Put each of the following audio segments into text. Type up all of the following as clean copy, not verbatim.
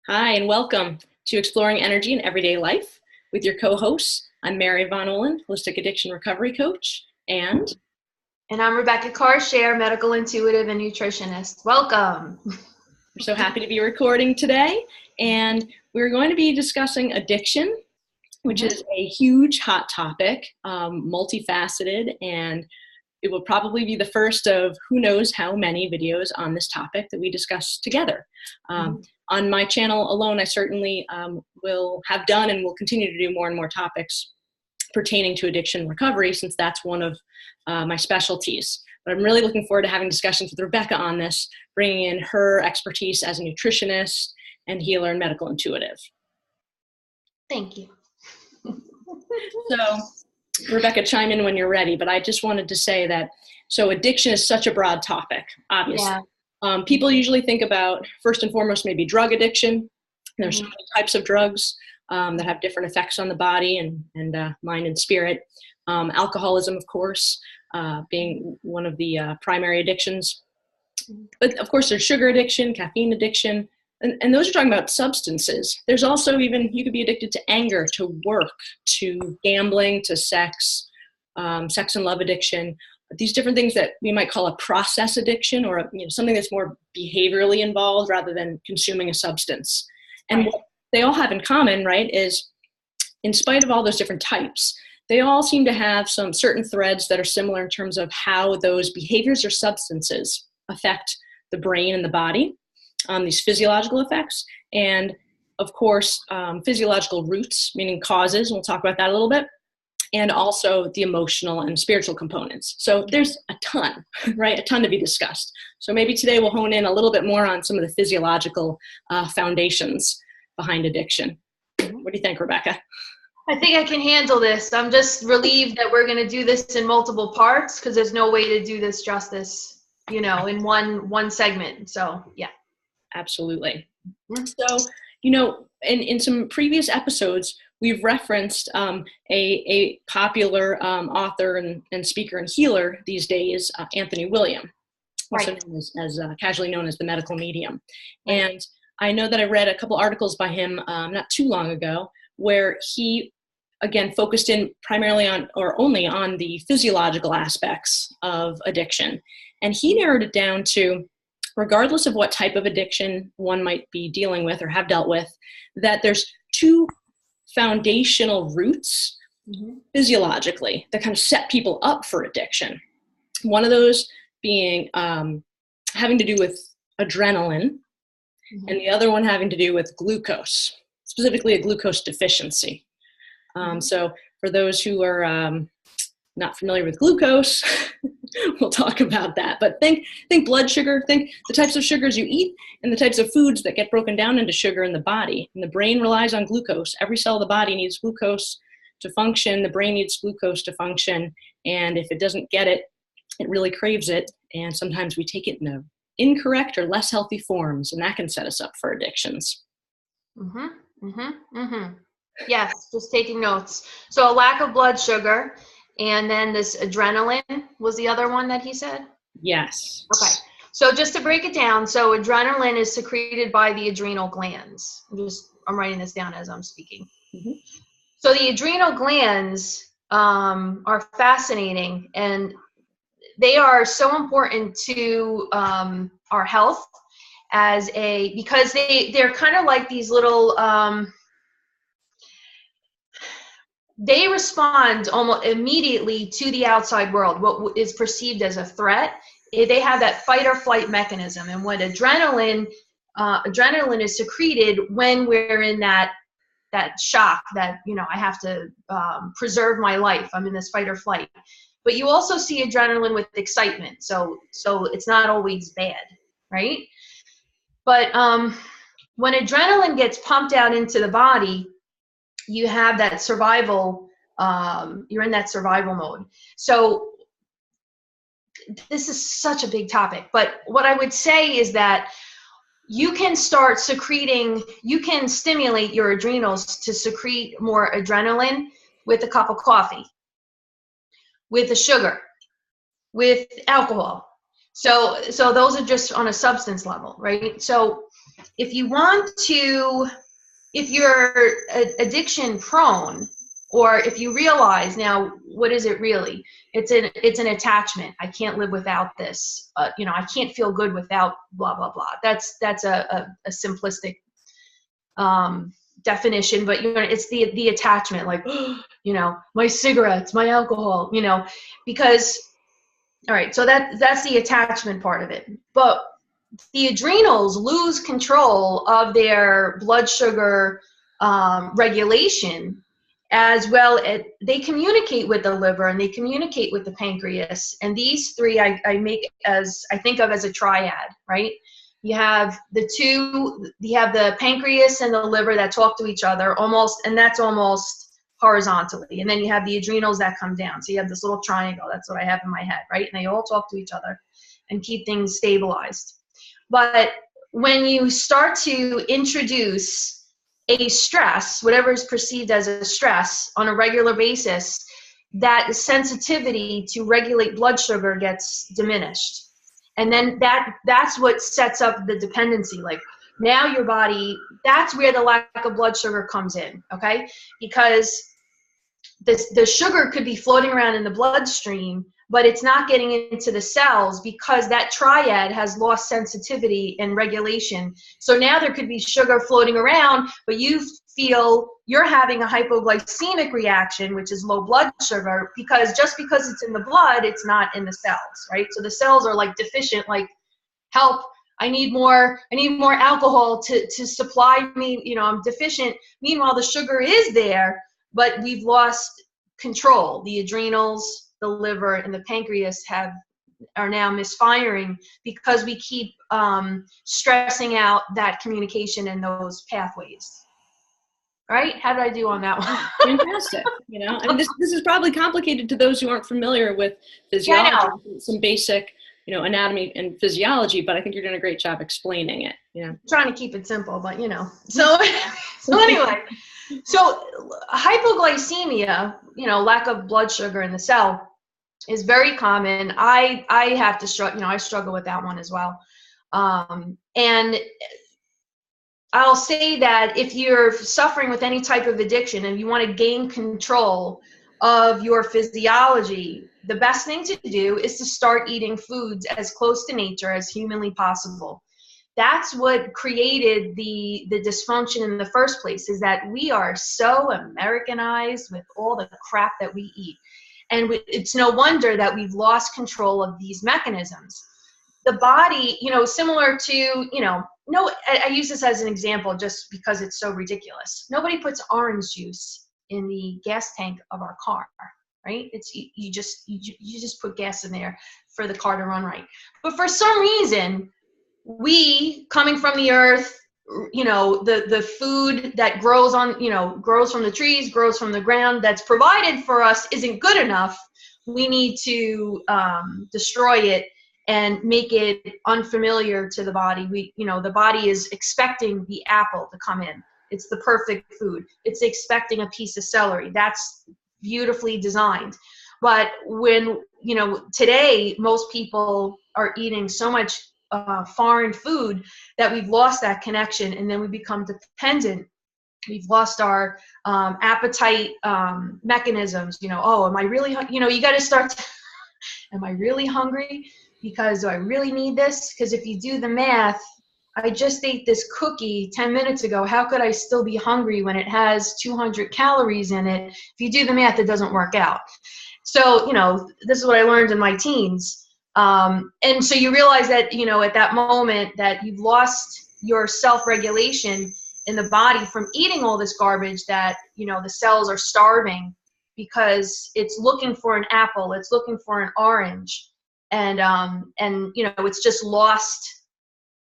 Hi, and welcome to Exploring Energy in Everyday Life with your co-hosts. I'm Mary Von Olin, Holistic Addiction Recovery Coach, and I'm Rebecca Carshare, Medical Intuitive and Nutritionist. Welcome. We're so happy to be recording today, and we're going to be discussing addiction, which is a huge hot topic, multifaceted, and it will probably be the first of who knows how many videos on this topic that we discuss together. On my channel alone, I certainly will have done and will continue to do more and more topics pertaining to addiction recovery, since that's one of my specialties. But I'm really looking forward to having discussions with Rebecca on this, bringing in her expertise as a nutritionist and healer and medical intuitive. Thank you. So, Rebecca, chime in when you're ready, but I just wanted to say that, so addiction is such a broad topic, obviously. Yeah. People usually think about, first and foremost, maybe drug addiction. There's so many types of drugs that have different effects on the body and mind and spirit. Alcoholism, of course, being one of the primary addictions. But of course, there's sugar addiction, caffeine addiction, and those are talking about substances. There's also even, you could be addicted to anger, to work, to gambling, to sex, sex and love addiction. These different things that we might call a process addiction, or something that's more behaviorally involved rather than consuming a substance. And what they all have in common, right, is in spite of all those different types, they all seem to have some certain threads that are similar in terms of how those behaviors or substances affect the brain and the body, these physiological effects, and of course, physiological roots, meaning causes, and we'll talk about that a little bit, and also the emotional and spiritual components. So there's a ton, right? A ton to be discussed. So maybe today we'll hone in a little bit more on some of the physiological foundations behind addiction. What do you think, Rebecca? I think I can handle this. I'm just relieved that we're going to do this in multiple parts, because there's no way to do this justice, in one segment. So, yeah. Absolutely. So, in some previous episodes, we've referenced a popular author and speaker and healer these days, Anthony William, also known as casually known as the medical medium. And I know that I read a couple articles by him not too long ago, where he, again, focused in primarily on, or only on, the physiological aspects of addiction. And he narrowed it down to, regardless of what type of addiction one might be dealing with or have dealt with, that there's two foundational roots physiologically that kind of set people up for addiction. One of those being having to do with adrenaline, and the other one having to do with glucose, specifically a glucose deficiency. So for those who are not familiar with glucose, we'll talk about that. But think blood sugar, think the types of sugars you eat and the types of foods that get broken down into sugar in the body. And the brain relies on glucose. Every cell of the body needs glucose to function. The brain needs glucose to function. And if it doesn't get it, it really craves it. And sometimes we take it in incorrect or less healthy forms, and that can set us up for addictions. Yes, just taking notes. So a lack of blood sugar, and then this adrenaline was the other one that he said? Yes. Okay. So just to break it down, so adrenaline is secreted by the adrenal glands. I'm writing this down as I'm speaking. So the adrenal glands are fascinating, and they are so important to our health because they're kind of like these little, they respond almost immediately to the outside world, what is perceived as a threat. They have that fight or flight mechanism. And when adrenaline is secreted when we're in that shock that, I have to preserve my life. I'm in this fight or flight. But you also see adrenaline with excitement. So it's not always bad, right? But when adrenaline gets pumped out into the body, you have that survival, you're in that survival mode. So this is such a big topic. But what I would say is that you can start secreting, you can stimulate your adrenals to secrete more adrenaline with a cup of coffee, with the sugar, with alcohol. So those are just on a substance level, right? So if you want to, if you're addiction prone, or if you realize now, what is it really? It's an attachment. I can't live without this. I can't feel good without blah, blah, blah. That's a simplistic definition, but it's the attachment, like, my cigarettes, my alcohol, because, all right, so that's the attachment part of it. But the adrenals lose control of their blood sugar regulation, as well as they communicate with the liver and they communicate with the pancreas. And these three I think of as a triad, right? You have the pancreas and the liver that talk to each other and that's almost horizontally. And then you have the adrenals that come down. So you have this little triangle. That's what I have in my head, right? And they all talk to each other and keep things stabilized. But when you start to introduce a stress, whatever is perceived as a stress on a regular basis, that sensitivity to regulate blood sugar gets diminished. And then that's what sets up the dependency. Like, now your body, that's where the lack of blood sugar comes in, okay? Because the sugar could be floating around in the bloodstream, but it's not getting into the cells because that triad has lost sensitivity and regulation. So now there could be sugar floating around, but you feel you're having a hypoglycemic reaction, which is low blood sugar, because it's in the blood, it's not in the cells, right? So the cells are like deficient, like, help, I need more alcohol to supply me, I'm deficient. Meanwhile, the sugar is there, but we've lost control. The adrenals, the liver, and the pancreas are now misfiring because we keep stressing out that communication in those pathways. Right? How did I do on that one? Fantastic. This is probably complicated to those who aren't familiar with physiology, some basic, anatomy and physiology, but I think you're doing a great job explaining it. I'm trying to keep it simple, but So anyway, so hypoglycemia, lack of blood sugar in the cell, is very common. I have to struggle, I struggle with that one as well. And I'll say that if you're suffering with any type of addiction and you want to gain control of your physiology, the best thing to do is to start eating foods as close to nature as humanly possible. That's what created the dysfunction in the first place, is that we are so Americanized with all the crap that we eat. And it's no wonder that we've lost control of these mechanisms. The body, similar to, I use this as an example just because it's so ridiculous. Nobody puts orange juice in the gas tank of our car, right? It's you just put gas in there for the car to run right. But for some reason, we, coming from the earth, the food that grows grows from the trees, grows from the ground, that's provided for us isn't good enough. We need to destroy it and make it unfamiliar to the body. The body is expecting the apple to come in. It's the perfect food. It's expecting a piece of celery. That's beautifully designed. But when, today, most people are eating so much foreign food that we've lost that connection, and then we become dependent. We've lost our appetite mechanisms. Am I really, you got to start, am I really hungry? Because do I really need this? Because if you do the math, I just ate this cookie 10 minutes ago. How could I still be hungry when it has 200 calories in it? If you do the math, it doesn't work out. So, this is what I learned in my teens. And so you realize that, at that moment that you've lost your self-regulation in the body from eating all this garbage, that, the cells are starving because it's looking for an apple, it's looking for an orange. And it's just lost,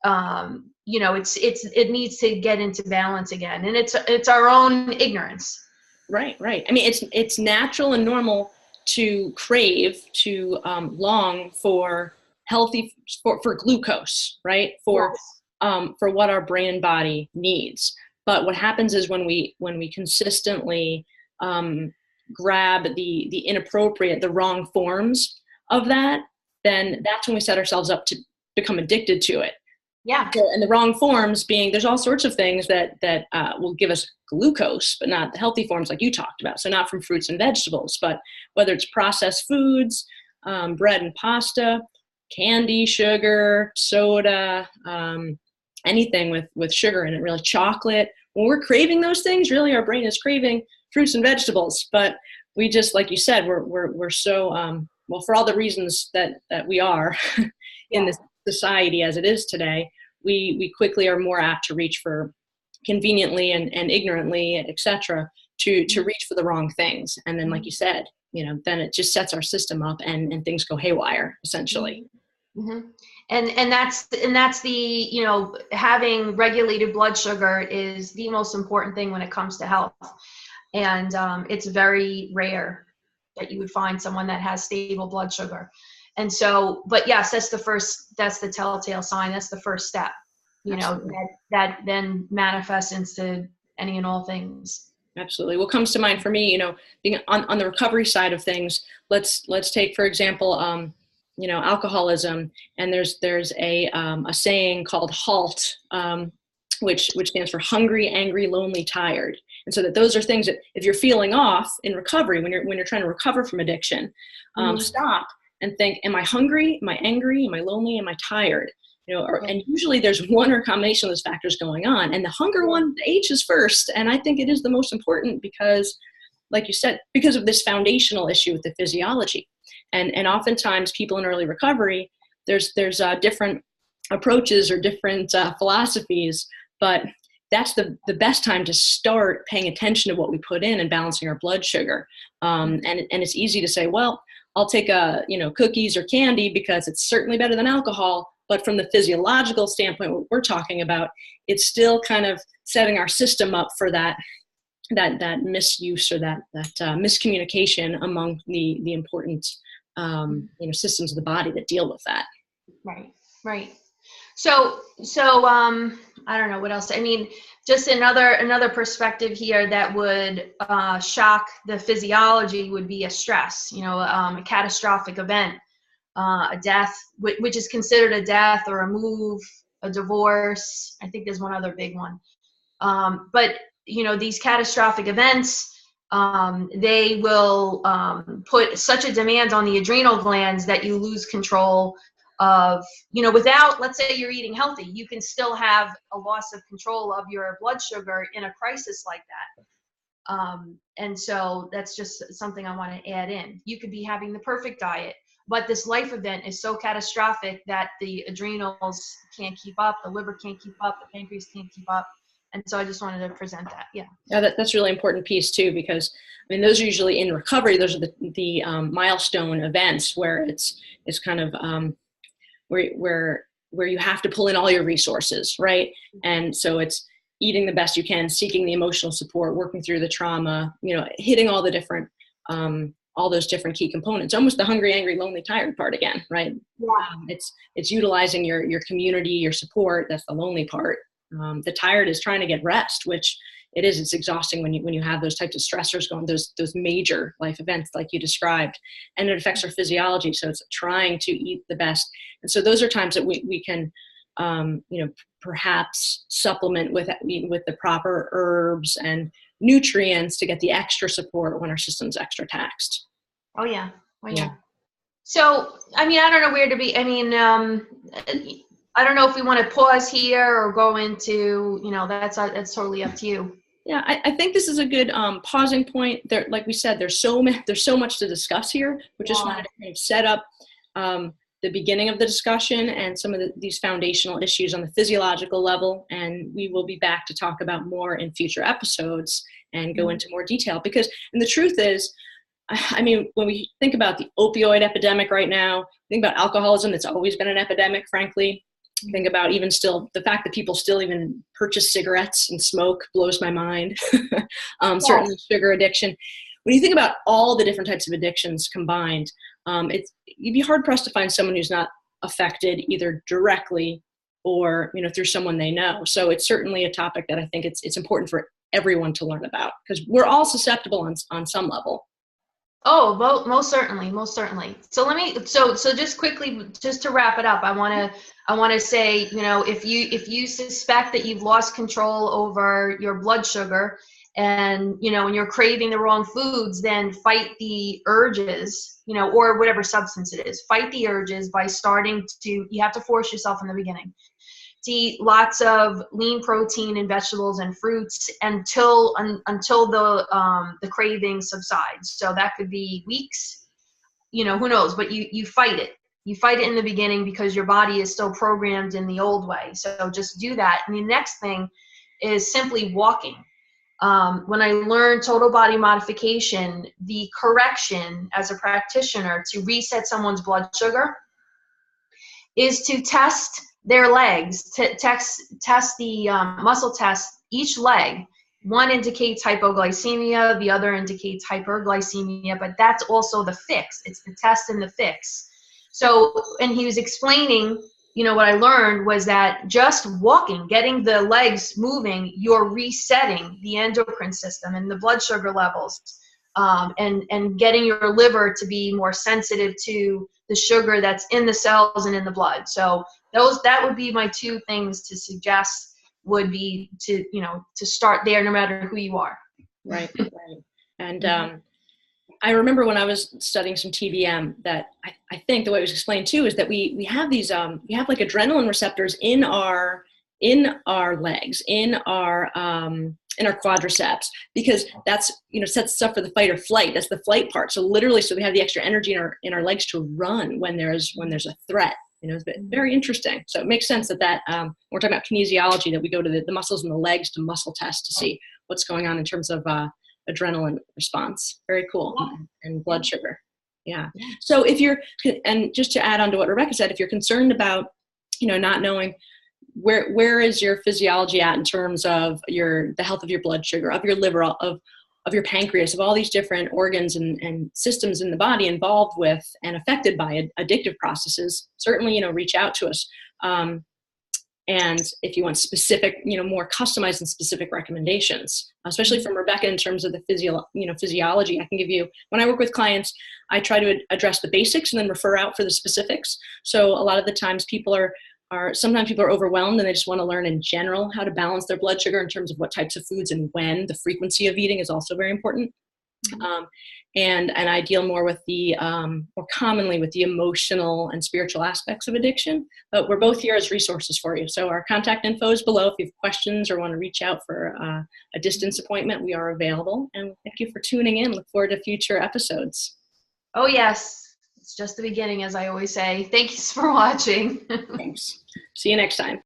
it needs to get into balance again. And it's our own ignorance. Right. I mean, it's natural and normal to crave, to long for healthy, for glucose, right? For what our brain and body needs. But what happens is when we consistently grab the inappropriate, the wrong forms of that, then that's when we set ourselves up to become addicted to it. Yeah. So, and the wrong forms being, there's all sorts of things that will give us glucose, but not the healthy forms like you talked about. So not from fruits and vegetables, but whether it's processed foods, bread and pasta, candy, sugar, soda, anything with sugar in it, really chocolate. When we're craving those things, really our brain is craving fruits and vegetables. But we just, like you said, we're so, well, for all the reasons that we are in this society as it is today, we quickly are more apt to reach for conveniently and ignorantly, etc., to reach for the wrong things. And then, like you said, then it just sets our system up and things go haywire, essentially. Mm-hmm. And that's the, having regulated blood sugar is the most important thing when it comes to health. And it's very rare that you would find someone that has stable blood sugar. And so, but yes, that's the telltale sign. That's the first step, that then manifests into any and all things. Absolutely. What comes to mind for me, being on the recovery side of things, let's take, for example, alcoholism. And there's a saying called HALT, which stands for hungry, angry, lonely, tired. And so that those are things that if you're feeling off in recovery, when you're trying to recover from addiction, stop and think, am I hungry? Am I angry? Am I lonely? Am I tired? And usually there's one or a combination of those factors going on. And the hunger one, the H is first. And I think it is the most important because, like you said, because of this foundational issue with the physiology. And oftentimes people in early recovery, there's different approaches or different philosophies, but that's the best time to start paying attention to what we put in and balancing our blood sugar. And it's easy to say, well, I'll take cookies or candy because it's certainly better than alcohol. But from the physiological standpoint, what we're talking about, it's still kind of setting our system up for that misuse or that miscommunication among the important systems of the body that deal with that. Right. So I don't know what else. I mean, just another perspective here that would shock the physiology would be a stress. A catastrophic event, a death, which is considered a death, or a move, a divorce. I think there's one other big one. But these catastrophic events, they will put such a demand on the adrenal glands that you lose control of, without, let's say you're eating healthy, you can still have a loss of control of your blood sugar in a crisis like that. And so that's just something I want to add in. You could be having the perfect diet, but this life event is so catastrophic that the adrenals can't keep up, the liver can't keep up, the pancreas can't keep up. And so I just wanted to present that. Yeah, that's a really important piece too, because those are usually in recovery. Those are the milestone events where it's kind of where you have to pull in all your resources, right? And so it's eating the best you can, seeking the emotional support, working through the trauma, hitting all the different all those different key components. Almost the hungry, angry, lonely, tired part again, right? Yeah. It's utilizing your community, your support. That's the lonely part. The tired is trying to get rest, which it's exhausting when you have those types of stressors going, those major life events like you described, and it affects our physiology. So it's trying to eat the best. And so those are times that we can, perhaps supplement with the proper herbs and nutrients to get the extra support when our system's extra taxed. Oh yeah. So, I don't know where to be. I don't know if we want to pause here or go into, that's totally up to you. Yeah, I think this is a good pausing point. There, like we said, there's so much to discuss here. We just wanted to kind of set up the beginning of the discussion and some of these foundational issues on the physiological level. And we will be back to talk about more in future episodes and go into more detail. And the truth is, when we think about the opioid epidemic right now, think about alcoholism, it's always been an epidemic, frankly. Think about even still the fact that people still even purchase cigarettes and smoke blows my mind. Certainly sugar addiction. When you think about all the different types of addictions combined, you'd be hard pressed to find someone who's not affected either directly or through someone they know. So it's certainly a topic that I think it's important for everyone to learn about, because we're all susceptible on some level. Oh, most certainly, most certainly. So let me, so just quickly, just to wrap it up, I want to say, if you suspect that you've lost control over your blood sugar, and when you're craving the wrong foods, then fight the urges, or whatever substance it is. Fight the urges by you have to force yourself in the beginning to eat lots of lean protein and vegetables and fruits until the craving subsides. So that could be weeks, who knows, but you fight it. You fight it in the beginning because your body is still programmed in the old way. So just do that. And the next thing is simply walking. When I learned total body modification, the correction as a practitioner to reset someone's blood sugar is to test their legs, to test the muscle test each leg. One indicates hypoglycemia, the other indicates hyperglycemia, but that's also the fix. It's the test and the fix. So, and he was explaining, what I learned was that just walking, getting the legs moving, you're resetting the endocrine system and the blood sugar levels, and getting your liver to be more sensitive to the sugar that's in the cells and in the blood. So that would be my two things to suggest, would be to start there no matter who you are. Right. And I remember when I was studying some TBM that I think the way it was explained too is that we have these we have like adrenaline receptors in our legs, in our quadriceps, because that's sets us up for the fight or flight. That's the flight part. So literally, so we have the extra energy in our legs to run when there's a threat. It's very interesting. So it makes sense that we're talking about kinesiology, that we go to the muscles in the legs to muscle test to see what's going on in terms of adrenaline response. Very cool. And blood sugar. Yeah. So and just to add on to what Rebecca said, if you're concerned about, not knowing where is your physiology at in terms of the health of your blood sugar, of your liver, of your pancreas, of all these different organs and systems in the body involved with and affected by addictive processes, certainly, reach out to us. And if you want specific, more customized and specific recommendations, especially from Rebecca in terms of the physiology, I can give you, when I work with clients, I try to address the basics and then refer out for the specifics. So a lot of the times sometimes people are overwhelmed and they just want to learn in general how to balance their blood sugar in terms of what types of foods and when. The frequency of eating is also very important. And I deal more commonly with the emotional and spiritual aspects of addiction, but we're both here as resources for you. So our contact info is below. If you have questions or want to reach out for a distance appointment, we are available. And thank you for tuning in. Look forward to future episodes. Oh, yes. It's just the beginning, as I always say. Thanks for watching. Thanks. See you next time.